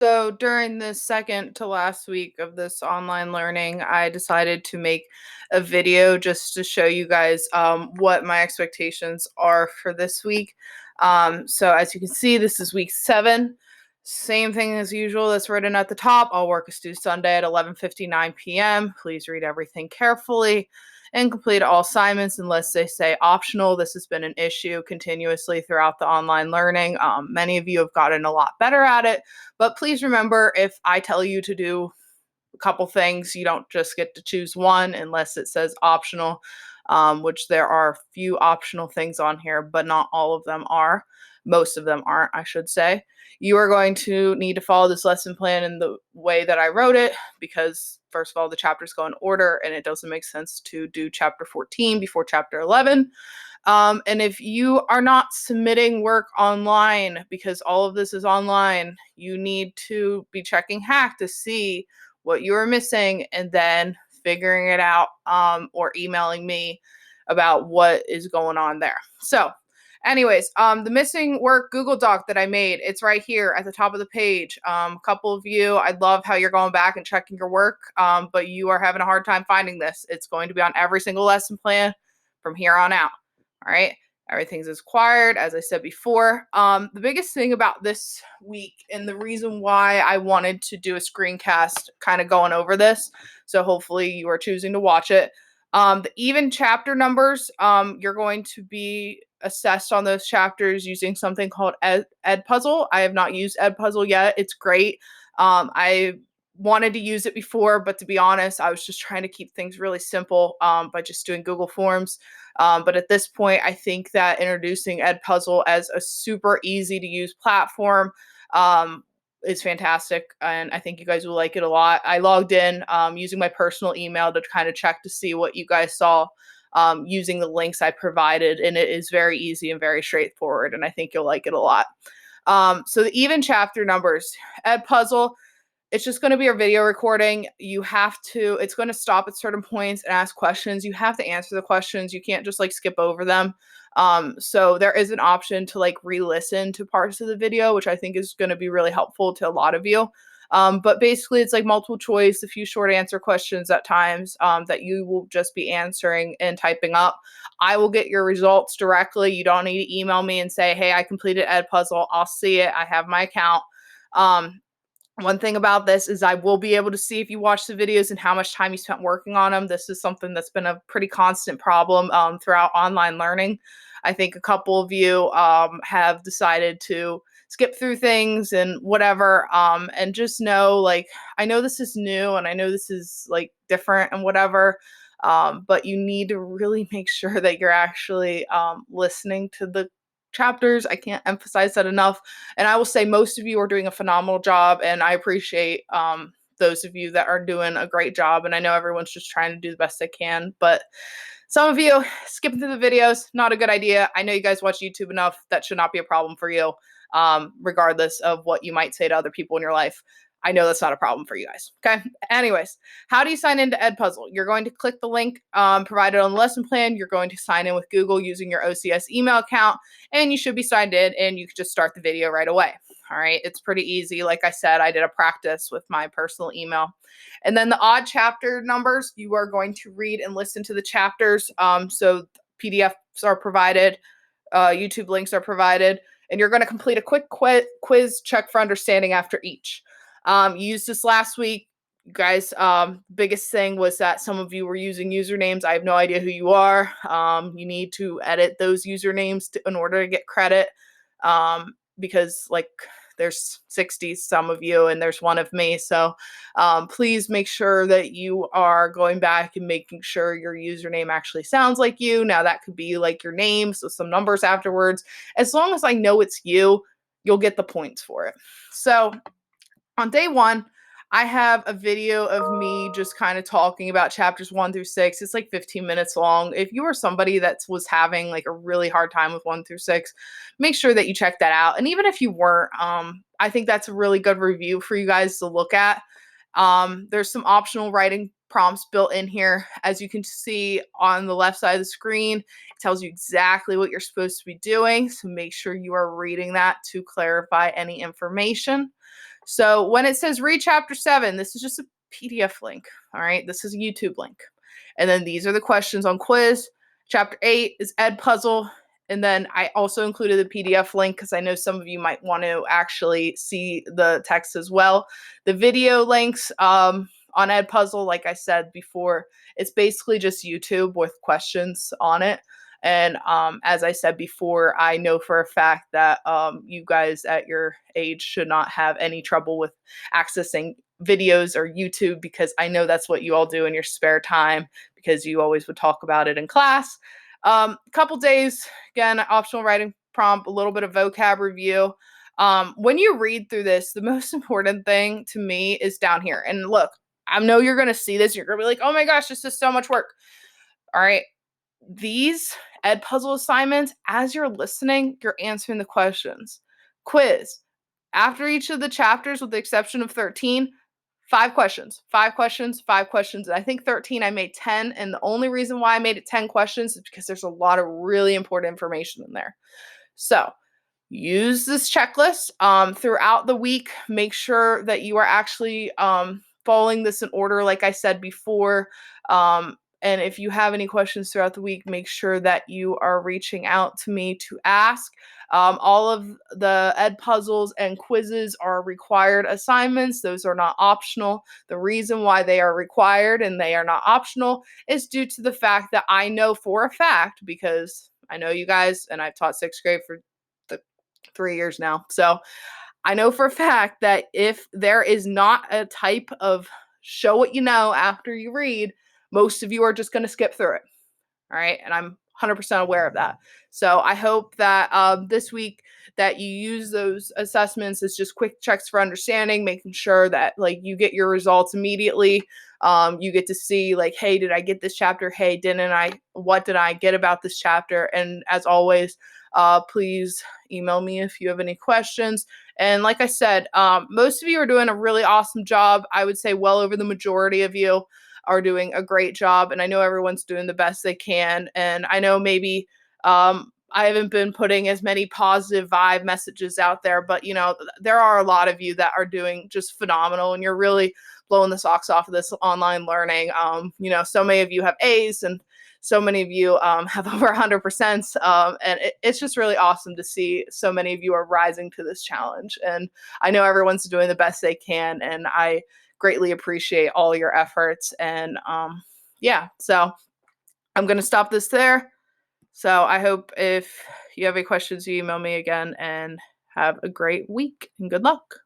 So during the second to last week of this online learning, I decided to make a video just to show you guys what my expectations are for this week. So as you can see, this is week 7. Same thing as usual that's written at the top. All work is due Sunday at 11:59 p.m. Please read everything carefully and complete all assignments unless they say optional. This has been an issue continuously throughout the online learning. Many of you have gotten a lot better at it, but please remember, if I tell you to do a couple things, you don't just get to choose one unless it says optional, which there are a few optional things on here, but not all of them are. Most of them aren't, I should say. You are going to need to follow this lesson plan in the way that I wrote it because, first of all, the chapters go in order and it doesn't make sense to do chapter 14 before chapter 11. And if you are not submitting work online, because all of this is online, you need to be checking Hack to see what you are missing and then figuring it out, or emailing me about what is going on there. So anyways, the missing work Google Doc that I made, it's right here at the top of the page. A couple of you, I love how you're going back and checking your work, but you are having a hard time finding this. It's going to be on every single lesson plan from here on out. All right. Everything's as required, as I said before. The biggest thing about this week, and the reason why I wanted to do a screencast kind of going over this, so hopefully you are choosing to watch it. The even chapter numbers, you're going to be assessed on those chapters using something called Edpuzzle. I have not used Edpuzzle yet. It's great. I wanted to use it before, but to be honest, I was just trying to keep things really simple by just doing Google Forms. But at this point, I think that introducing Edpuzzle as a super easy to use platform is fantastic, and I think you guys will like it a lot. I logged in using my personal email to kind of check to see what you guys saw using the links I provided, and it is very easy and very straightforward, and I think you'll like it a lot. So the even chapter numbers, Edpuzzle, it's just going to be a video recording. It's going to stop at certain points and ask questions. You have to answer the questions. You can't just like skip over them. So there is an option to like re-listen to parts of the video, which I think is going to be really helpful to a lot of you. But basically it's like multiple choice, a few short answer questions at times that you will just be answering and typing up. I will get your results directly. You don't need to email me and say, hey, I completed Edpuzzle. I'll see it. I have my account. One thing about this is I will be able to see if you watch the videos and how much time you spent working on them. This is something that's been a pretty constant problem throughout online learning. I think a couple of you have decided to skip through things and whatever, and just know, like, I know this is new and I know this is like different and whatever, but you need to really make sure that you're actually listening to the chapters. I can't emphasize that enough. And I will say most of you are doing a phenomenal job, and I appreciate those of you that are doing a great job. And I know everyone's just trying to do the best they can, but some of you skipping through the videos, not a good idea. I know you guys watch YouTube enough. That should not be a problem for you, regardless of what you might say to other people in your life. I know that's not a problem for you guys. Okay. Anyways, how do you sign into Edpuzzle? You're going to click the link provided on the lesson plan. You're going to sign in with Google using your OCS email account, and you should be signed in, and you can just start the video right away. All right. It's pretty easy. Like I said, I did a practice with my personal email. And then the odd chapter numbers, you are going to read and listen to the chapters. So PDFs are provided, YouTube links are provided, and you're going to complete a quick quiz check for understanding after each. You used this last week. You guys, biggest thing was that some of you were using usernames. I have no idea who you are. You need to edit those usernames in order to get credit, because like there's 60 some of you and there's one of me. So please make sure that you are going back and making sure your username actually sounds like you. Now that could be like your name, so some numbers afterwards. As long as I know it's you, you'll get the points for it. So on day 1, I have a video of me just kind of talking about chapters 1 through 6. It's like 15 minutes long. If you are somebody that was having like a really hard time with 1 through 6, make sure that you check that out. And even if you weren't, I think that's a really good review for you guys to look at. There's some optional writing prompts built in here. As you can see on the left side of the screen, it tells you exactly what you're supposed to be doing. So make sure you are reading that to clarify any information. So when it says read chapter 7, this is just a PDF link. All right, this is a YouTube link. And then these are the questions on quiz. Chapter 8 is Edpuzzle. And then I also included the PDF link because I know some of you might want to actually see the text as well. The video links on Edpuzzle, like I said before, it's basically just YouTube with questions on it. And as I said before, I know for a fact that you guys at your age should not have any trouble with accessing videos or YouTube, because I know that's what you all do in your spare time because you always would talk about it in class. Couple days, again, optional writing prompt, a little bit of vocab review. When you read through this, the most important thing to me is down here. And look, I know you're going to see this. You're going to be like, oh my gosh, this is so much work. All right. These Edpuzzle assignments, as you're listening, you're answering the questions. Quiz. After each of the chapters, with the exception of 13, 5 questions, 5 questions, 5 questions. And I think 13, I made 10. And the only reason why I made it 10 questions is because there's a lot of really important information in there. So use this checklist throughout the week. Make sure that you are actually following this in order, like I said before. And if you have any questions throughout the week, make sure that you are reaching out to me to ask. All of the Edpuzzles and quizzes are required assignments. Those are not optional. The reason why they are required and they are not optional is due to the fact that I know for a fact, because I know you guys, and I've taught 6th grade for 3 years now. So I know for a fact that if there is not a type of show what you know after you read, most of you are just going to skip through it. All right. And I'm 100% aware of that. So I hope that this week that you use those assessments as just quick checks for understanding, making sure that like you get your results immediately. You get to see like, hey, did I get this chapter? Hey, didn't I? What did I get about this chapter? And as always, please email me if you have any questions. And like I said, most of you are doing a really awesome job. I would say well over the majority of you are doing a great job. And I know everyone's doing the best they can. And I know maybe I haven't been putting as many positive vibe messages out there, but you know, there are a lot of you that are doing just phenomenal and you're really blowing the socks off of this online learning. You know, so many of you have A's and so many of you have over 100%. And it's just really awesome to see so many of you are rising to this challenge. And I know everyone's doing the best they can. And I greatly appreciate all your efforts. And yeah, so I'm going to stop this there. So I hope if you have any questions, you email me again, and have a great week and good luck.